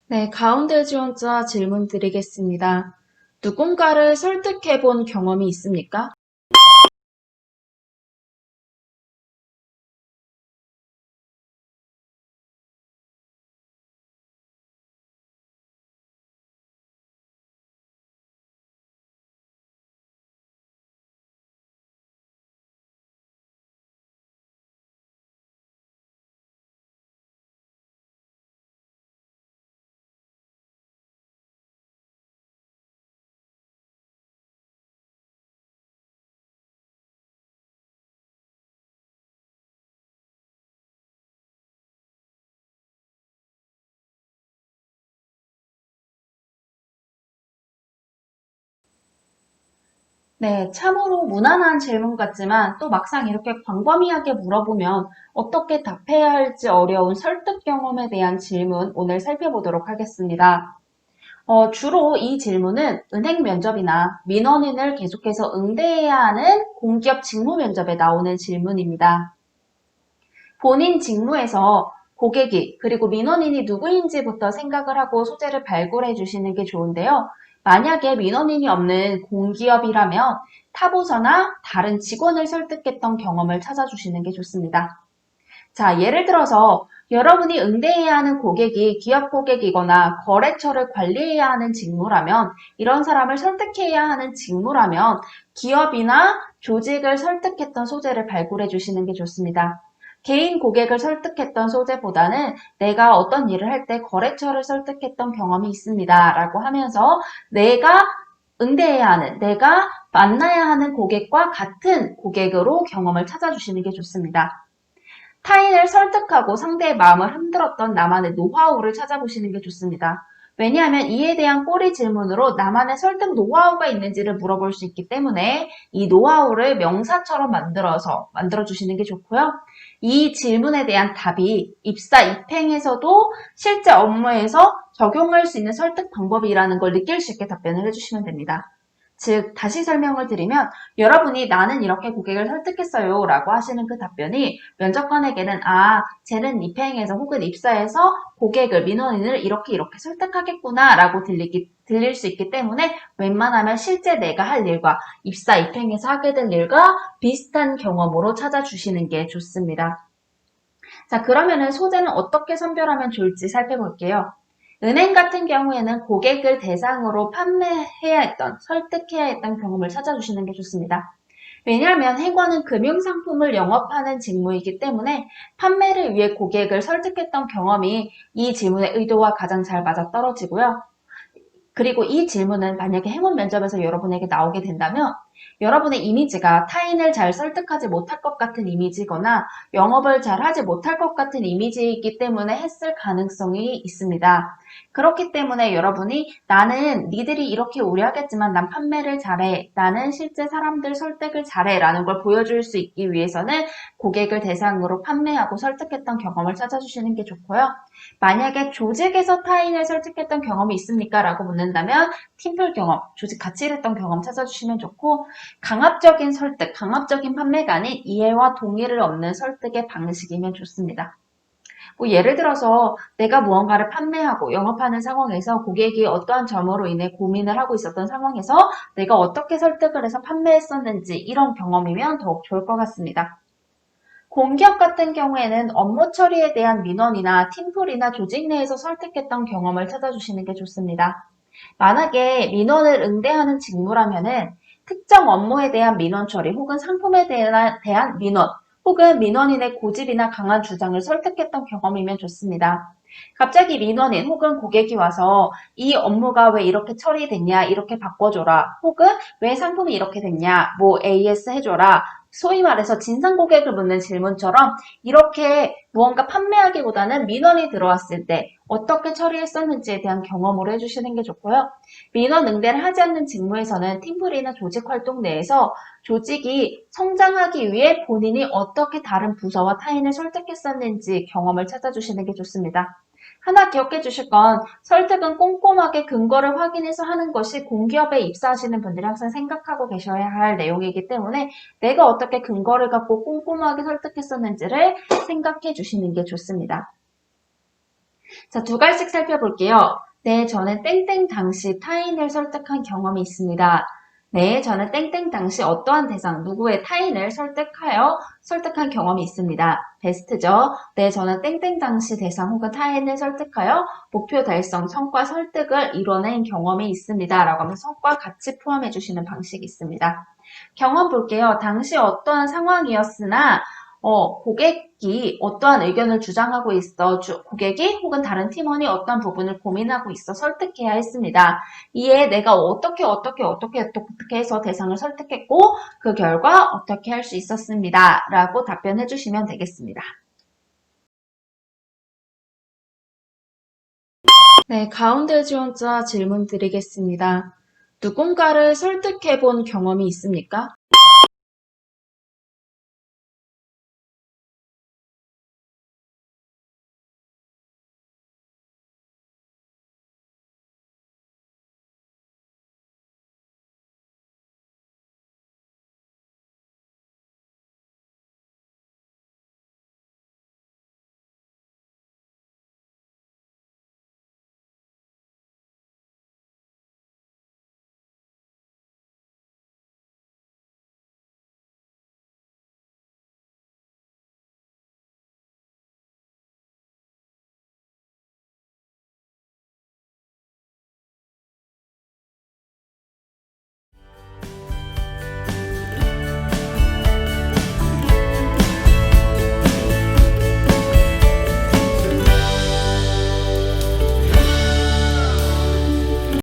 네, 가운데 지원자 질문 드리겠습니다. 누군가를 설득해 본 경험이 있습니까? 네, 참으로 무난한 질문 같지만 또 막상 이렇게 광범위하게 물어보면 어떻게 답해야 할지 어려운 설득 경험에 대한 질문 오늘 살펴보도록 하겠습니다. 주로 이 질문은 은행 면접이나 민원인을 계속해서 응대해야 하는 공기업 직무 면접에 나오는 질문입니다. 본인 직무에서 고객이 그리고 민원인이 누구인지부터 생각을 하고 소재를 발굴해 주시는 게 좋은데요. 만약에 민원인이 없는 공기업이라면 타부서나 다른 직원을 설득했던 경험을 찾아주시는 게 좋습니다. 자, 예를 들어서 여러분이 응대해야 하는 고객이 기업 고객이거나 거래처를 관리해야 하는 직무라면, 이런 사람을 설득해야 하는 직무라면 기업이나 조직을 설득했던 소재를 발굴해 주시는 게 좋습니다. 개인 고객을 설득했던 소재보다는 내가 어떤 일을 할 때 거래처를 설득했던 경험이 있습니다 라고 하면서 내가 응대해야 하는, 내가 만나야 하는 고객과 같은 고객으로 경험을 찾아주시는 게 좋습니다. 타인을 설득하고 상대의 마음을 흔들었던 나만의 노하우를 찾아보시는 게 좋습니다. 왜냐하면 이에 대한 꼬리 질문으로 나만의 설득 노하우가 있는지를 물어볼 수 있기 때문에 이 노하우를 명사처럼 만들어주시는 게 좋고요. 이 질문에 대한 답이 입사 입행에서도 실제 업무에서 적용할 수 있는 설득 방법이라는 걸 느낄 수 있게 답변을 해주시면 됩니다. 즉, 다시 설명을 드리면 여러분이 나는 이렇게 고객을 설득했어요 라고 하시는 그 답변이 면접관에게는 쟤는 입행에서 혹은 입사에서 고객을, 민원인을 이렇게 설득하겠구나 라고 들릴 수 있기 때문에 웬만하면 실제 내가 할 일과 입사, 입행에서 하게 될 일과 비슷한 경험으로 찾아주시는 게 좋습니다. 자, 그러면은 소재는 어떻게 선별하면 좋을지 살펴볼게요. 은행 같은 경우에는 고객을 대상으로 판매해야 했던, 설득해야 했던 경험을 찾아주시는 게 좋습니다. 왜냐하면 회관은 금융상품을 영업하는 직무이기 때문에 판매를 위해 고객을 설득했던 경험이 이 질문의 의도와 가장 잘 맞아떨어지고요. 그리고 이 질문은 만약에 행운 면접에서 여러분에게 나오게 된다면 여러분의 이미지가 타인을 잘 설득하지 못할 것 같은 이미지거나 영업을 잘 하지 못할 것 같은 이미지이기 때문에 했을 가능성이 있습니다. 그렇기 때문에 여러분이 나는 니들이 이렇게 우려하겠지만 난 판매를 잘해. 나는 실제 사람들 설득을 잘해. 라는 걸 보여줄 수 있기 위해서는 고객을 대상으로 판매하고 설득했던 경험을 찾아주시는 게 좋고요. 만약에 조직에서 타인을 설득했던 경험이 있습니까? 라고 묻는다면 팀플 경험, 조직 같이 일했던 경험 찾아주시면 좋고 강압적인 설득, 강압적인 판매가 아닌 이해와 동의를 얻는 설득의 방식이면 좋습니다. 뭐 예를 들어서 내가 무언가를 판매하고 영업하는 상황에서 고객이 어떠한 점으로 인해 고민을 하고 있었던 상황에서 내가 어떻게 설득을 해서 판매했었는지 이런 경험이면 더욱 좋을 것 같습니다. 공기업 같은 경우에는 업무 처리에 대한 민원이나 팀플이나 조직 내에서 설득했던 경험을 찾아주시는 게 좋습니다. 만약에 민원을 응대하는 직무라면은 특정 업무에 대한 민원 처리 혹은 상품에 대한 민원 혹은 민원인의 고집이나 강한 주장을 설득했던 경험이면 좋습니다. 갑자기 민원인 혹은 고객이 와서 이 업무가 왜 이렇게 처리됐냐, 이렇게 바꿔줘라, 혹은 왜 상품이 이렇게 됐냐, 뭐 AS 해줘라, 소위 말해서 진상 고객을 묻는 질문처럼 이렇게 무언가 판매하기보다는 민원이 들어왔을 때 어떻게 처리했었는지에 대한 경험으로 해주시는 게 좋고요. 민원 응대를 하지 않는 직무에서는 팀플이나 조직 활동 내에서 조직이 성장하기 위해 본인이 어떻게 다른 부서와 타인을 설득했었는지 경험을 찾아주시는 게 좋습니다. 하나 기억해 주실 건 설득은 꼼꼼하게 근거를 확인해서 하는 것이 공기업에 입사하시는 분들이 항상 생각하고 계셔야 할 내용이기 때문에 내가 어떻게 근거를 갖고 꼼꼼하게 설득했었는지를 생각해 주시는 게 좋습니다. 자, 두 가지씩 살펴볼게요. 네, 저는 땡땡 당시 타인을 설득한 경험이 있습니다. 네, 저는 땡땡 당시 어떠한 대상, 누구의 타인을 설득한 경험이 있습니다. 베스트죠? 네, 저는 땡땡 당시 대상 혹은 타인을 설득하여 목표 달성, 성과 설득을 이뤄낸 경험이 있습니다. 라고 하면서 성과 같이 포함해 주시는 방식이 있습니다. 경험 볼게요. 당시 어떠한 상황이었으나 고객이 어떠한 의견을 주장하고 있어. 고객이 혹은 다른 팀원이 어떠한 부분을 고민하고 있어 설득해야 했습니다. 이에 내가 어떻게 해서 대상을 설득했고 그 결과 어떻게 할 수 있었습니다. 라고 답변해 주시면 되겠습니다. 네, 가운데 지원자 질문 드리겠습니다. 누군가를 설득해 본 경험이 있습니까?